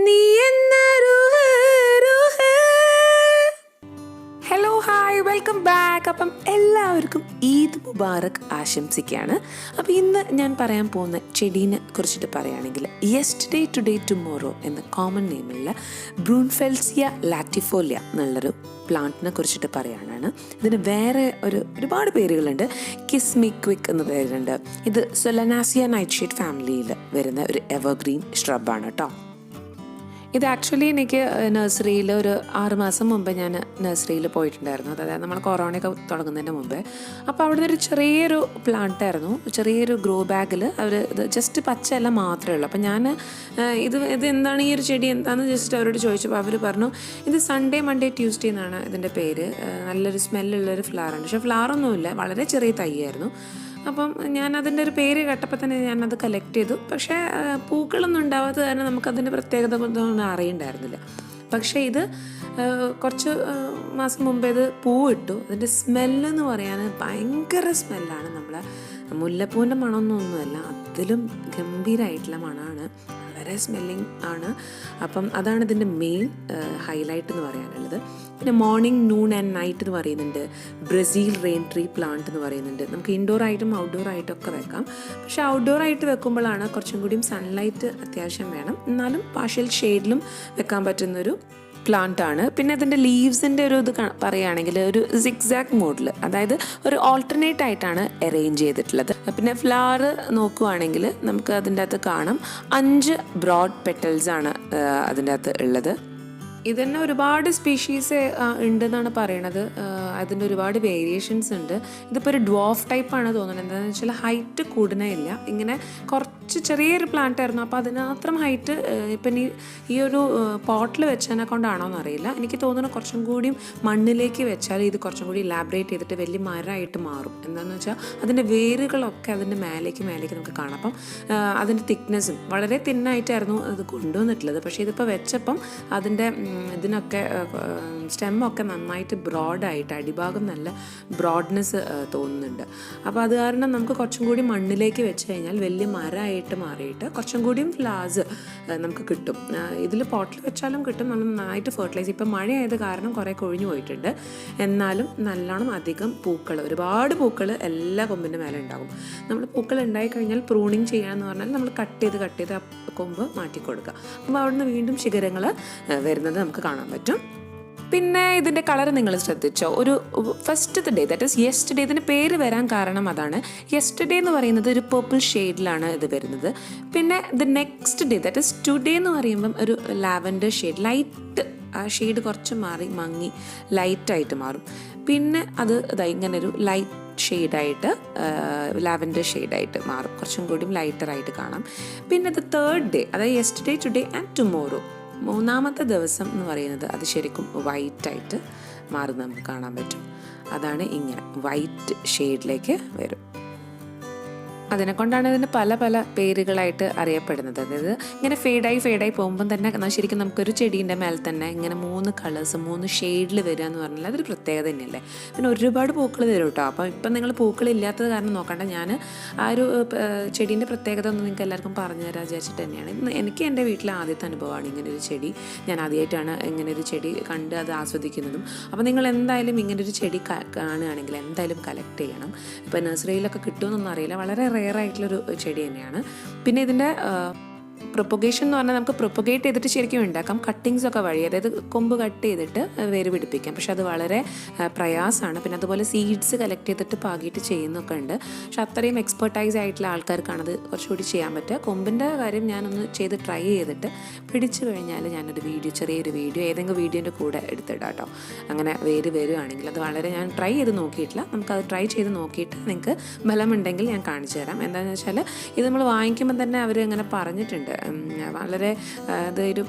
നീ hello hi welcome back. അപ്പം എല്ലാവർക്കും ഈദ് മുബാറക് ആശംസിക്കുകയാണ്. അപ്പോൾ ഇന്ന് ഞാൻ പറയാൻ പോകുന്ന ചെടീനെ കുറിച്ചിട്ട് പറയുകയാണെങ്കിൽ യെസ്റ്റർഡേ ടുഡേ ടുമോറോ എന്ന കോമൺ നെയിമുള്ള ബ്രൂൺഫെൽസിയ ലാറ്റിഫോലിയ എന്നുള്ളൊരു പ്ലാന്റിനെ കുറിച്ചിട്ട് പറയാനാണ്. ഇതിന് വേറെ ഒരുപാട് പേരുകളുണ്ട്. കിസ് മി ക്വിക്ക് എന്ന പേരുണ്ട്. ഇത് സൊലനാസിയ നൈറ്റ്ഷേഡ് ഫാമിലിയിൽ വരുന്ന ഒരു എവർഗ്രീൻ ഷ്രബാണ് കേട്ടോ. ഇത് ആക്ച്വലി എനിക്ക് നഴ്സറിയിൽ ഒരു 6 മാസം മുമ്പ് ഞാൻ നഴ്സറിയിൽ പോയിട്ടുണ്ടായിരുന്നു. അതായത് നമ്മൾ കൊറോണയൊക്കെ തുടങ്ങുന്നതിന് മുമ്പേ. അപ്പോൾ അവിടുന്ന് ഒരു ചെറിയൊരു പ്ലാന്റായിരുന്നു, ചെറിയൊരു ഗ്രോ ബാഗിൽ അവർ ഇത് ജസ്റ്റ് പച്ചയല്ല മാത്രമേ ഉള്ളൂ. അപ്പോൾ ഞാൻ ഇത് എന്താണ് ഈ ഒരു ചെടി എന്താണെന്ന് ജസ്റ്റ് അവരോട് ചോദിച്ചപ്പോൾ അവർ പറഞ്ഞു ഇത് സൺഡേ മൺഡേ ട്യൂസ്ഡേ എന്നാണ് ഇതിൻ്റെ പേര്. നല്ലൊരു സ്മെല്ലുള്ളൊരു ഫ്ലവറാണ്. പക്ഷേ ഫ്ലവറൊന്നുമില്ല, വളരെ ചെറിയ തൈയായിരുന്നു. അപ്പം ഞാനതിൻ്റെ ഒരു പേര് കേട്ടപ്പോൾ തന്നെ ഞാനത് കളക്ട് ചെയ്തു. പക്ഷേ പൂക്കളൊന്നും ഉണ്ടാവാത്തത് കാരണം നമുക്കതിൻ്റെ പ്രത്യേകത ഒന്നും അറിയണ്ടായിരുന്നില്ല. പക്ഷേ ഇത് കുറച്ച് മാസം മുമ്പേ ഇത് പൂവിട്ടു. അതിൻ്റെ സ്മെല്ലെന്ന് പറയാൻ ഭയങ്കര സ്മെല്ലാണ്. നമ്മളെ മുല്ലപ്പൂവിൻ്റെ മണമൊന്നുമല്ല, അതിലും ഗംഭീരമായിട്ടുള്ള മണമാണ്, വളരെ സ്മെല്ലിങ് ആണ്. അപ്പം അതാണ് ഇതിൻ്റെ മെയിൻ ഹൈലൈറ്റ് എന്ന് പറയാനുള്ളത്. പിന്നെ മോർണിംഗ് നൂൺ ആൻഡ് നൈറ്റ് എന്ന് പറയുന്നുണ്ട്. ബ്രസീൽ റെയിൻ ട്രീ പ്ലാന്റ് എന്ന് പറയുന്നുണ്ട്. നമുക്ക് ഇൻഡോർ ആയിട്ടും ഔട്ട്ഡോർ ആയിട്ടൊക്കെ വെക്കാം. പക്ഷേ ഔട്ട്ഡോർ ആയിട്ട് വെക്കുമ്പോഴാണ് കുറച്ചും കൂടിയും സൺലൈറ്റ് അത്യാവശ്യം വേണം, എന്നാലും പാർഷ്യൽ ഷെയ്ഡിലും വെക്കാൻ പറ്റുന്നൊരു പ്ലാന്റ് ആണ്. പിന്നെ അതിൻ്റെ ലീവ്സിൻ്റെ ഒരു ഇത് പറയുകയാണെങ്കിൽ ഒരു സിക്സാക് മോഡൽ, അതായത് ഒരു ഓൾട്ടർനേറ്റ് ആയിട്ടാണ് അറേഞ്ച് ചെയ്തിട്ടുള്ളത്. പിന്നെ ഫ്ലവർ നോക്കുവാണെങ്കിൽ നമുക്ക് അതിൻ്റെ അകത്ത് കാണാം 5 ബ്രോഡ് പെറ്റൽസ് ആണ് അതിൻ്റെ അകത്ത് ഉള്ളത്. ഇതന്നെ ഒരുപാട് സ്പീഷീസ് ഉണ്ടെന്നാണ് പറയണത്. അതിൻ്റെ ഒരുപാട് വേരിയേഷൻസ് ഉണ്ട്. ഇതിപ്പോൾ ഒരു ഡ്വാഫ് ടൈപ്പാണ് തോന്നുന്നത്. എന്താണെന്ന് വെച്ചാൽ ഹൈറ്റ് കൂടുന്നേ ഇല്ല. ഇങ്ങനെ കുറച്ച് ചെറിയൊരു പ്ലാന്റ് ആയിരുന്നു. അപ്പോൾ അതിനത്രയും ഹൈറ്റ് ഇപ്പം ഈ ഒരു പോട്ടിൽ വെച്ചതിനെ കൊണ്ടാണോ എന്നറിയില്ല. എനിക്ക് തോന്നുന്നു കുറച്ചും കൂടിയും മണ്ണിലേക്ക് വെച്ചാൽ ഇത് കുറച്ചും കൂടി ഇലാബറേറ്റ് ചെയ്തിട്ട് വലിയ മരമായിട്ട് മാറും. എന്താണെന്ന് വെച്ചാൽ അതിൻ്റെ വേരുകളൊക്കെ അതിൻ്റെ മേലേക്ക് നമുക്ക് കാണാം. അപ്പം അതിൻ്റെ തിക്നെസ്സും വളരെ തിന്നായിട്ടായിരുന്നു അത് കൊണ്ടുവന്നിട്ടുള്ളത്. പക്ഷേ ഇതിപ്പോൾ വെച്ചപ്പം അതിൻ്റെ ഇതിനൊക്കെ സ്റ്റെമ്മൊക്കെ നന്നായിട്ട് ബ്രോഡായിട്ട് അടിഭാഗം നല്ല ബ്രോഡ്നെസ് തോന്നുന്നുണ്ട്. അപ്പോൾ അത് കാരണം നമുക്ക് കുറച്ചും കൂടി മണ്ണിലേക്ക് വെച്ച് കഴിഞ്ഞാൽ വലിയ മരമായിട്ട് മാറിയിട്ട് കുറച്ചും കൂടിയും ഫ്ലവേഴ്സ് നമുക്ക് കിട്ടും. ഇതിൽ പോട്ടിൽ വെച്ചാലും കിട്ടും. നമ്മൾ നന്നായിട്ട് ഫെർട്ടിലൈസ്. ഇപ്പം മഴയായത് കാരണം കുറേ കൊഴിഞ്ഞു പോയിട്ടുണ്ട്. എന്നാലും നല്ലോണം അധികം പൂക്കൾ, ഒരുപാട് പൂക്കൾ എല്ലാ കൊമ്പിൻ്റെ മേലെ ഉണ്ടാകും. നമ്മൾ പൂക്കൾ ഉണ്ടായിക്കഴിഞ്ഞാൽ പ്രൂണിങ് ചെയ്യാമെന്ന് പറഞ്ഞാൽ നമ്മൾ കട്ട് ചെയ്ത് കൊമ്പ് മാറ്റി കൊടുക്കുക. അപ്പോൾ അവിടുന്ന് വീണ്ടും ശിഖരങ്ങൾ വരുന്നത് നമുക്ക് കാണാൻ പറ്റും. പിന്നെ ഇതിൻ്റെ കളർ നിങ്ങൾ ശ്രദ്ധിച്ചോ? ഒരു ഫസ്റ്റത്തെ ഡേ, ദാറ്റ് ഈസ് യെസ്റ്റർഡേ. ഇതിൻ്റെ പേര് വരാൻ കാരണം അതാണ്. യെസ്റ്റർഡേ എന്ന് പറയുന്നത് ഒരു പർപ്പിൾ ഷെയ്ഡിലാണ് ഇത് വരുന്നത്. പിന്നെ the next day, that is today എന്ന് പറയുമ്പം ഒരു ലാവൻഡർ ഷെയ്ഡ്, ലൈറ്റ് ആ ഷെയ്ഡ് കുറച്ച് മങ്ങി ലൈറ്റായിട്ട് മാറും. പിന്നെ അത് ഇങ്ങനെ ഒരു ലൈറ്റ് ഷെയ്ഡായിട്ട് ലാവൻഡർ ഷെയ്ഡായിട്ട് മാറും, കുറച്ചും കൂടിയും ലൈറ്ററായിട്ട് കാണാം. പിന്നെ അത് തേർഡ് ഡേ, അതായത് യെസ്റ്റർഡേ ടുഡേ ആൻഡ് ടുമോറോ, 3-ാമത്തെ ദിവസം എന്ന് പറയുന്നത് അത് ശരിക്കും വൈറ്റായിട്ട് മാറുന്നത് നമുക്ക് കാണാൻ പറ്റും. അതാണ് ഇങ്ങനെ വൈറ്റ് ഷെയ്ഡിലേക്ക് വരും. അതിനെക്കൊണ്ടാണ് ഇതിന് പല പല പേരുകളായിട്ട് അറിയപ്പെടുന്നത്. അതായത് ഇങ്ങനെ ഫേഡായി പോകുമ്പം തന്നെ ശരിക്കും നമുക്കൊരു ചെടീൻ്റെ മേലെ തന്നെ ഇങ്ങനെ 3 കളേഴ്സ് 3 ഷെയ്ഡിൽ വരിക എന്ന് പറഞ്ഞാൽ അതൊരു പ്രത്യേകത തന്നെയല്ലേ. പിന്നെ ഒരുപാട് പൂക്കൾ തരും കേട്ടോ. അപ്പോൾ ഇപ്പം നിങ്ങൾ പൂക്കളില്ലാത്തത് കാരണം നോക്കണ്ട, ഞാൻ ആ ഒരു ചെടീൻ്റെ പ്രത്യേകത ഒന്ന് നിങ്ങൾക്ക് എല്ലാവർക്കും പറഞ്ഞു തരാൻ വിചാരിച്ചിട്ട് തന്നെയാണ്. എനിക്ക് എൻ്റെ വീട്ടിലെ ആദ്യത്തെ അനുഭവമാണ് ഇങ്ങനൊരു ചെടി. ഞാൻ ആദ്യമായിട്ടാണ് ഇങ്ങനൊരു ചെടി കണ്ട് അത് ആസ്വദിക്കുന്നതും. അപ്പോൾ നിങ്ങൾ എന്തായാലും ഇങ്ങനൊരു ചെടി കാണുകയാണെങ്കിൽ എന്തായാലും കളക്ട് ചെയ്യണം. ഇപ്പോൾ നഴ്സറിയിലൊക്കെ കിട്ടുമെന്നൊന്നും അറിയില്ല, വളരെ റെയർ ആയിട്ടുള്ളൊരു ചെടി തന്നെയാണ്. പിന്നെ ഇതിൻ്റെ പ്രൊപ്പഗേഷൻ എന്ന് പറഞ്ഞാൽ നമുക്ക് പ്രൊപ്പഗേറ്റ് ചെയ്തിട്ട് ശരിക്കും ഉണ്ടാക്കാം, കട്ടിങ്സ് ഒക്കെ വഴി. അതായത് കൊമ്പ് കട്ട് ചെയ്തിട്ട് വേര് പിടിപ്പിക്കാം. പക്ഷെ അത് വളരെ പ്രയാസമാണ്. പിന്നെ അതുപോലെ സീഡ്സ് കളക്ട് ചെയ്തിട്ട് പാകിയിട്ട് ചെയ്യുന്നൊക്കെ ഉണ്ട്. പക്ഷെ അത്രയും എക്സ്പെർട്ടൈസ് ആയിട്ടുള്ള ആൾക്കാർക്കാണത് കുറച്ചുകൂടി ചെയ്യാൻ പറ്റുക. കൊമ്പിൻ്റെ കാര്യം ഞാനൊന്ന് ചെയ്ത് ട്രൈ ചെയ്തിട്ട് പിടിച്ചു കഴിഞ്ഞാൽ ഞാനൊരു ചെറിയൊരു വീഡിയോ ഏതെങ്കിലും വീഡിയോൻ്റെ കൂടെ എടുത്തിടാം കേട്ടോ. അങ്ങനെ വേര് വരുവാണെങ്കിൽ അത് വളരെ ഞാൻ ട്രൈ ചെയ്ത് നോക്കിയിട്ടില്ല. നമുക്കത് ട്രൈ ചെയ്ത് നോക്കിയിട്ട് നിങ്ങൾക്ക് ബലമുണ്ടെങ്കിൽ ഞാൻ കാണിച്ചു തരാം. എന്താണെന്ന് വെച്ചാൽ ഇത് നമ്മൾ വാങ്ങിക്കുമ്പോൾ തന്നെ അവർ അങ്ങനെ പറഞ്ഞിട്ടുണ്ട്, വളരെ അതൊരു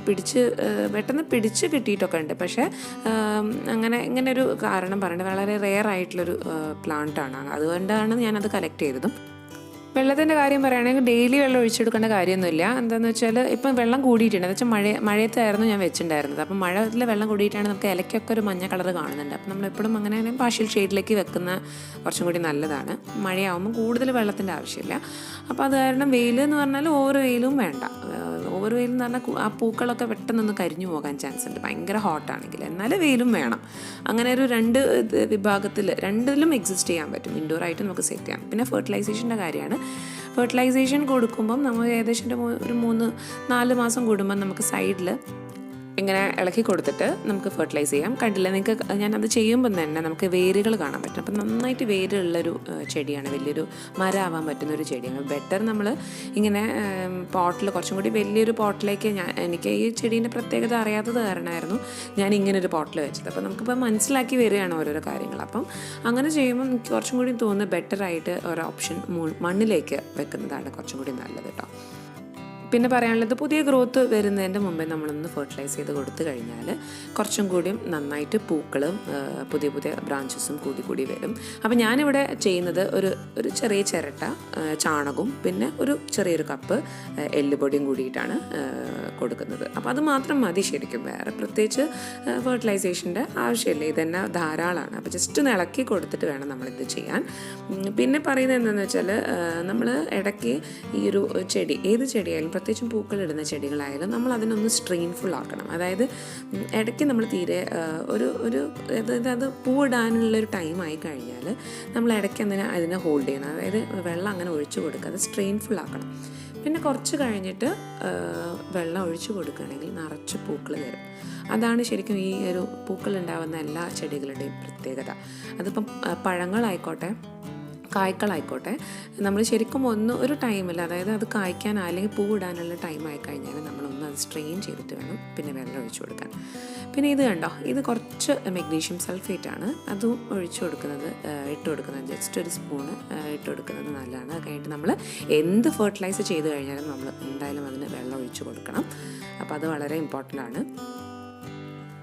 പെട്ടെന്ന് പിടിച്ച് കിട്ടിയിട്ടൊക്കെ ഉണ്ട്. പക്ഷേ ഇങ്ങനെ ഒരു കാരണം പറയുന്നത് വളരെ റെയർ ആയിട്ടുള്ളൊരു പ്ലാന്റാണ്. അതുകൊണ്ടാണ് ഞാനത് കളക്ട് ചെയ്തതും. വെള്ളത്തിൻ്റെ കാര്യം പറയുകയാണെങ്കിൽ ഡെയിലി വെള്ളം ഒഴിച്ചെടുക്കേണ്ട കാര്യമൊന്നുമില്ല. എന്താണെന്ന് വെച്ചാൽ ഇപ്പം വെള്ളം കൂടിയിട്ടുണ്ട്. എന്ന് വെച്ചാൽ മഴയത്തായിരുന്നു ഞാൻ വെച്ചിട്ടുണ്ടായിരുന്നത്. അപ്പം മഴയിൽ വെള്ളം കൂടിയിട്ടാണ് നമുക്ക് ഇലയ്ക്കൊക്കെ ഒരു മഞ്ഞ കളർ കാണുന്നുണ്ട്. അപ്പം നമ്മളെപ്പോഴും അങ്ങനെ പാർഷ്യൽ ഷെയ്ഡിലേക്ക് വെക്കുന്ന കുറച്ചും കൂടി നല്ലതാണ്. മഴയാകുമ്പോൾ കൂടുതൽ വെള്ളത്തിൻ്റെ ആവശ്യമില്ല. അപ്പോൾ അത് കാരണം വെയിൽ എന്ന് പറഞ്ഞാൽ ഓവർ വെയിലും വേണ്ട. ഓവർ വെയിൽ എന്ന് പറഞ്ഞാൽ ആ പൂക്കളൊക്കെ പെട്ടെന്നൊന്ന് കരിഞ്ഞു പോകാൻ ചാൻസ് ഉണ്ട്, ഭയങ്കര ഹോട്ടാണെങ്കിൽ. എന്നാലും വെയിലും വേണം. അങ്ങനെ ഒരു രണ്ട് വിഭാഗത്തിൽ രണ്ടിലും എക്സിസ്റ്റ് ചെയ്യാൻ പറ്റും. ഇൻഡോർ ആയിട്ട് നമുക്ക് സെറ്റ് ചെയ്യാം. പിന്നെ ഫെർട്ടിലൈസേഷൻ്റെ കാര്യമാണ്. ഫെർട്ടിലൈസേഷൻ കൊടുക്കുമ്പം നമ്മൾ ഏകദേശം ഒരു 3-4 മാസം കൂടുമ്പം നമുക്ക് സൈഡിൽ ഇങ്ങനെ ഇളക്കി കൊടുത്തിട്ട് നമുക്ക് ഫെർട്ടിലൈസ് ചെയ്യാം. കണ്ടില്ല നിങ്ങൾക്ക്, ഞാനത് ചെയ്യുമ്പം തന്നെ നമുക്ക് വേരുകൾ കാണാൻ പറ്റും. അപ്പം നന്നായിട്ട് വേരുള്ളൊരു ചെടിയാണ്, വലിയൊരു മരമാവാൻ പറ്റുന്നൊരു ചെടിയാണ്. ബെറ്റർ നമ്മൾ ഇങ്ങനെ പോട്ടിൽ, കുറച്ചും കൂടി വലിയൊരു പോട്ടിലേക്ക്, എനിക്ക് ഈ ചെടീൻ്റെ പ്രത്യേകത അറിയാത്തത് കാരണമായിരുന്നു ഞാൻ ഇങ്ങനൊരു പോട്ടിൽ വെച്ചത്. അപ്പം നമുക്കിപ്പോൾ മനസ്സിലാക്കി വരികയാണ് ഓരോരോ കാര്യങ്ങൾ. അപ്പം അങ്ങനെ ചെയ്യുമ്പോൾ എനിക്ക് കുറച്ചും കൂടി തോന്നുന്നത് ബെറ്ററായിട്ട് ഒരു ഓപ്ഷൻ മണ്ണിലേക്ക് വെക്കുന്നതാണ് കുറച്ചും കൂടി നല്ലത് കേട്ടോ. പിന്നെ പറയാനുള്ളത്, പുതിയ ഗ്രോത്ത് വരുന്നതിൻ്റെ മുമ്പേ നമ്മളൊന്ന് ഫെർട്ടിലൈസ് ചെയ്ത് കൊടുത്തു കഴിഞ്ഞാൽ കുറച്ചും കൂടിയും നന്നായിട്ട് പൂക്കളും പുതിയ പുതിയ ബ്രാഞ്ചസും കൂടി വരും. അപ്പോൾ ഞാനിവിടെ ചെയ്യുന്നത് ഒരു ചെറിയ ചിരട്ട ചാണകവും പിന്നെ ഒരു ചെറിയൊരു കപ്പ് എല്ലുപൊടിയും കൂടിയിട്ടാണ് കൊടുക്കുന്നത്. അപ്പോൾ അത് മാത്രം മതി ശരിക്കും, വേറെ പ്രത്യേകിച്ച് ഫെർട്ടിലൈസേഷൻ്റെ ആവശ്യമില്ല, ഇതന്നെ ധാരാളമാണ്. അപ്പോൾ ജസ്റ്റ് ഒന്ന് ഇളക്കി കൊടുത്തിട്ട് വേണം നമ്മളിത് ചെയ്യാൻ. പിന്നെ പറയുന്നത് എന്താണെന്ന് വെച്ചാൽ, നമ്മൾ ഇടയ്ക്ക് ഈ ഒരു ചെടി, ഏത് ചെടിയായാലും പ്രത്യേകിച്ചും പൂക്കളിടുന്ന ചെടികളായാലും നമ്മൾ അതിനൊന്ന് സ്ട്രെയിൻഫുൾ ആക്കണം. അതായത് ഇടയ്ക്ക് നമ്മൾ തീരെ അത് പൂവിടാനുള്ളൊരു ടൈമായി കഴിഞ്ഞാൽ നമ്മൾ ഇടയ്ക്ക് അതിനെ ഹോൾഡ് ചെയ്യണം. അതായത് വെള്ളം അങ്ങനെ ഒഴിച്ചു കൊടുക്കുക, അത് സ്ട്രെയിൻഫുൾ ആക്കണം. പിന്നെ കുറച്ച് കഴിഞ്ഞിട്ട് വെള്ളം ഒഴിച്ചു കൊടുക്കുകയാണെങ്കിൽ നിറച്ച് പൂക്കൾ തരും. അതാണ് ശരിക്കും ഈ ഒരു പൂക്കളുണ്ടാവുന്ന എല്ലാ ചെടികളുടെയും പ്രത്യേകത. അതിപ്പം പഴങ്ങളായിക്കോട്ടെ കായ്ക്കളായിക്കോട്ടെ, നമ്മൾ ശരിക്കും ഒരു ടൈമിൽ, അതായത് അത് കായ്ക്കാൻ അല്ലെങ്കിൽ പൂവിടാനുള്ള ടൈം ആയി കഴിഞ്ഞാൽ നമ്മളൊന്ന് അത് സ്ട്രെയിൻ ചെയ്തിട്ട് വേണം പിന്നെ വെള്ളം ഒഴിച്ചു കൊടുക്കാൻ. പിന്നെ ഇത് കണ്ടോ, ഇത് കുറച്ച് മെഗ്നീഷ്യം സൾഫേറ്റ് ആണ്, അതും ഇട്ട് കൊടുക്കുന്നത് ജസ്റ്റ് ഒരു സ്പൂണ് ഇട്ട് കൊടുക്കുന്നത് നല്ലതാണ്. അത് കഴിഞ്ഞിട്ട് നമ്മൾ എന്ത് ഫെർട്ടിലൈസ് ചെയ്ത് കഴിഞ്ഞാലും നമ്മൾ എന്തായാലും അതിന് വെള്ളം ഒഴിച്ചു കൊടുക്കണം. അപ്പോൾ അത് വളരെ ഇമ്പോർട്ടൻ്റ് ആണ്.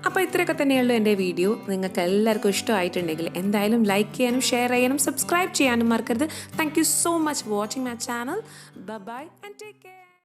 അപ്പോൾ ഇത്രയൊക്കെ തന്നെയുള്ളൂ എൻ്റെ വീഡിയോ. നിങ്ങൾക്ക് എല്ലാവർക്കും ഇഷ്ടമായിട്ടുണ്ടെങ്കിൽ എന്തായാലും ലൈക്ക് ചെയ്യാനും ഷെയർ ചെയ്യാനും സബ്സ്ക്രൈബ് ചെയ്യാനും മറക്കരുത്. Thank you so much for watching my channel. Bye and take care.